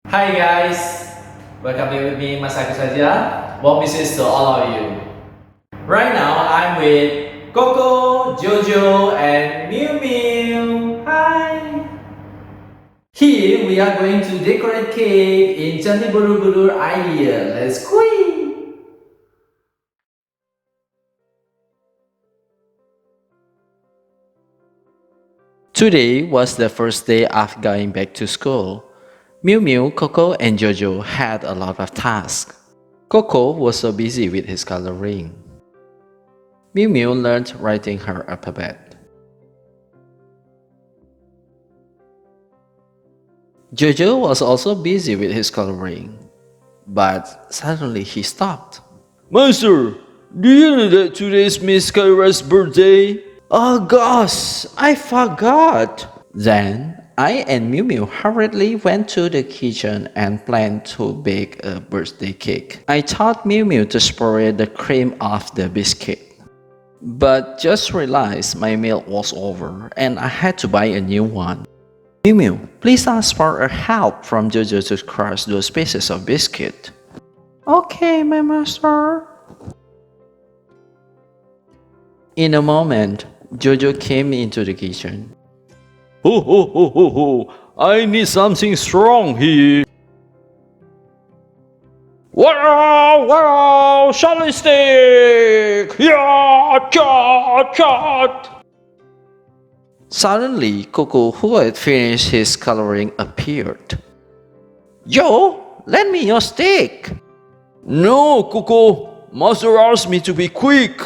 Hi guys, welcome back with me Mas Agus saja. Warm wishes to all of you. Right now I'm with Coco, Jojo, and Miumiu. Hi. Here we are going to decorate cake in Candi Borobudur idea. Let's go. Today was the first day of going back to school. Miumiu, Coco, and Jojo had a lot of tasks. Coco was so busy with his coloring. Miumiu learned writing her alphabet. Jojo was also busy with his coloring, but suddenly he stopped. Master, do you know that today is Miss Cara's birthday? Oh gosh, I forgot. Then I and Miumiu hurriedly went to the kitchen and planned to bake a birthday cake. I taught Miumiu to spread the cream off the biscuit, but just realized my milk was over and I had to buy a new one. Miumiu, please ask for a help from Jojo to crush those pieces of biscuit. Okay, my master. In a moment, Jojo came into the kitchen. Ho, I need something strong here. Wow, Charlie stick! Yeah, chot! Suddenly, Coco, who had finished his coloring, appeared. Joe, lend me your stick. No, Coco, Master asked me to be quick.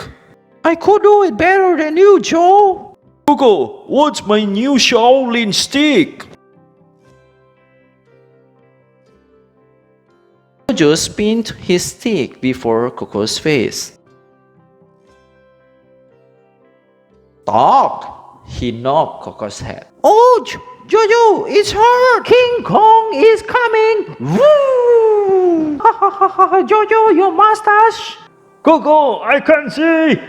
I could do it better than you, Joe. Coco, what's my new Shaolin stick? Jojo spun his stick before Coco's face. Stop! He knocked Coco's head. Oh, Jojo, it's hurt! King Kong is coming! Woo! Jojo, your mustache! Coco, I can't see.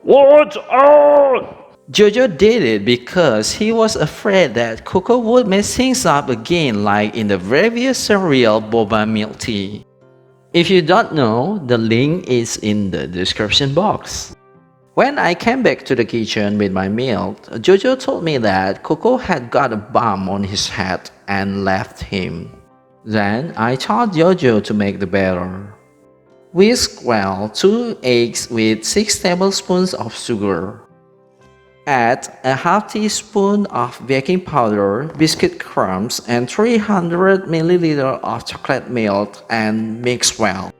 What? Jojo did it because he was afraid that Coco would mess things up again like in the previous cereal boba milk tea. If you don't know, the link is in the description box. When I came back to the kitchen with my milk, Jojo told me that Coco had got a bump on his head and left him. Then I taught Jojo to make the batter. Whisk well 2 eggs with 6 tablespoons of sugar. Add a half teaspoon of baking powder, biscuit crumbs, and 300 ml of chocolate milk and mix well.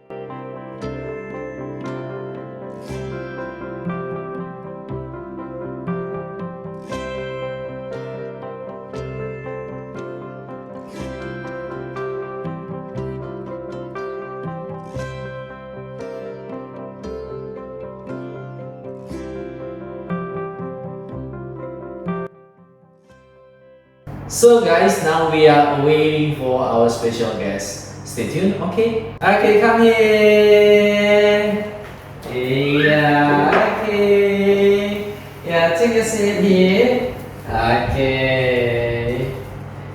So guys, now we are waiting for our special guest. Stay tuned, okay? Okay, come here. Yeah, okay. Yeah, take a seat here. Okay.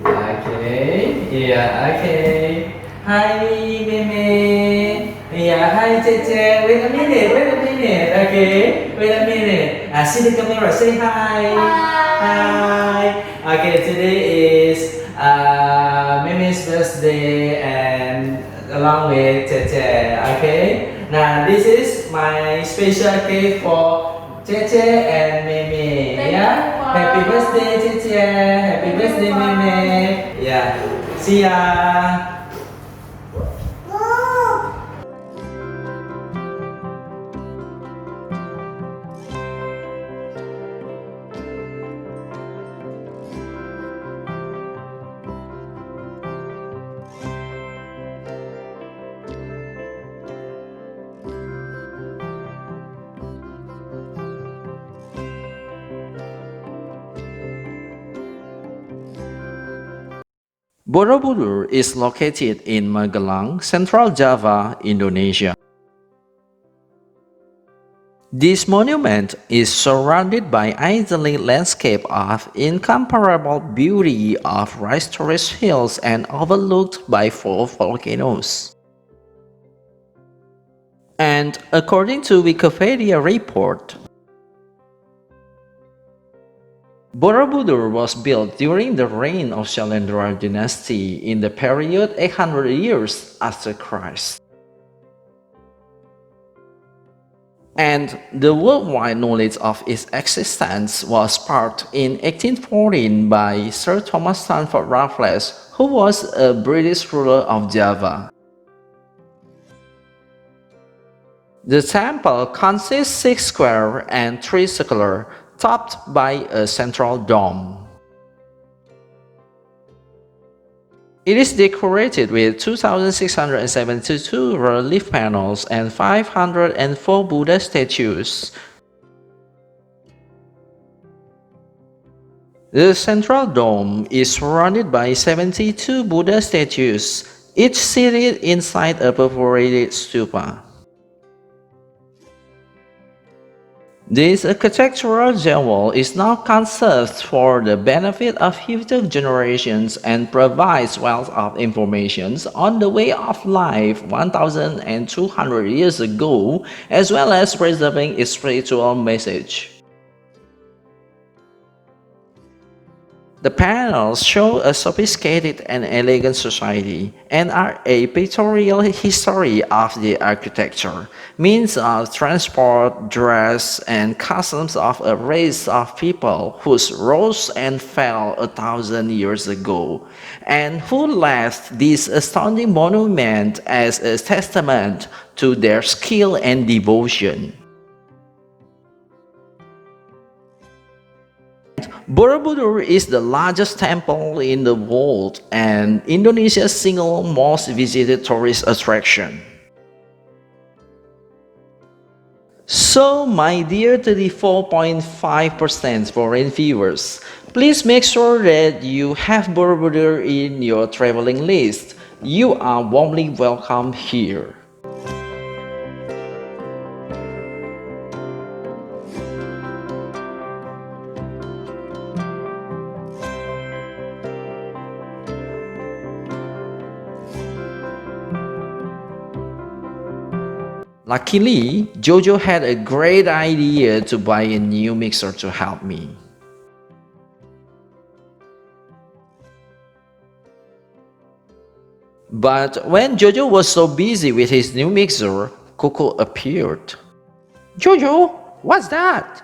Okay. Yeah, okay. Hi, Meme. Yeah, hi, Cheche. Wait a minute. Okay, wait a minute. See the camera. Say hi. Hi. Okay, today is Mimi's birthday and along with Cheche, okay? Now this is my special cake for Cheche and Mimi, yeah? Happy birthday Cheche, happy birthday Mimi, yeah. See ya. Borobudur is located in Magelang, Central Java, Indonesia. This monument is surrounded by idyllic landscape of incomparable beauty of rice-terraced hills and overlooked by 4 volcanoes. And according to Wikipedia report, Borobudur was built during the reign of Shalendra dynasty in the period 800 years after Christ. And the worldwide knowledge of its existence was sparked in 1814 by Sir Thomas Stamford Raffles, who was a British ruler of Java. The temple consists 6 square and 3 circular, topped by a central dome. It is decorated with 2,672 relief panels and 504 Buddha statues. The central dome is surrounded by 72 Buddha statues, each seated inside a perforated stupa. This architectural jewel is now conserved for the benefit of future generations and provides wealth of information on the way of life 1,200 years ago, as well as preserving its spiritual message. The panels show a sophisticated and elegant society and are a pictorial history of the architecture, means of transport, dress, and customs of a race of people who rose and fell 1,000 years ago, and who left this astounding monument as a testament to their skill and devotion. Borobudur is the largest temple in the world and Indonesia's single most visited tourist attraction. So, my dear 34.5% foreign viewers, please make sure that you have Borobudur in your traveling list. You are warmly welcome here. Luckily, Jojo had a great idea to buy a new mixer to help me. But when Jojo was so busy with his new mixer, Coco appeared. Jojo, what's that?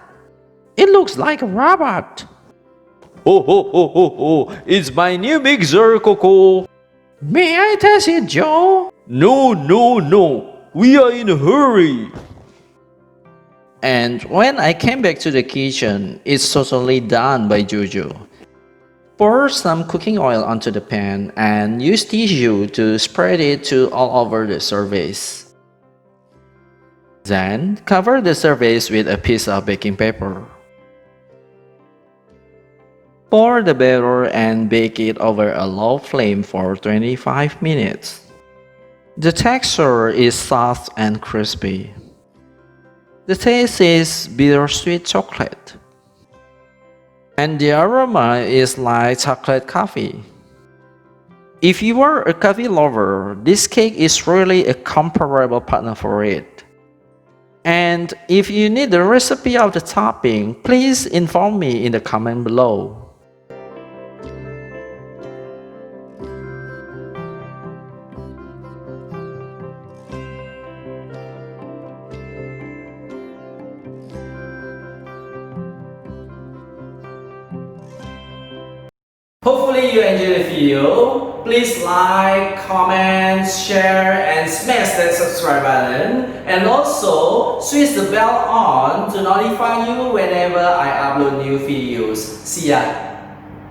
It looks like a robot. Oh, it's my new mixer, Coco. May I test it, Joe? No. We are in a hurry. And when I came back to the kitchen, it's totally done by Jojo. Pour some cooking oil onto the pan and use tissue to spread it all over the surface. Then cover the surface with a piece of baking paper. Pour the batter and bake it over a low flame for 25 minutes. The texture is soft and crispy. The taste is bittersweet chocolate. And the aroma is like chocolate coffee. If you are a coffee lover, this cake is really a comparable partner for it. And if you need the recipe of the topping, please inform me in the comment below. Hopefully you enjoyed the video. Please like, comment, share, and smash that subscribe button. And also switch the bell on to notify you whenever I upload new videos. See ya!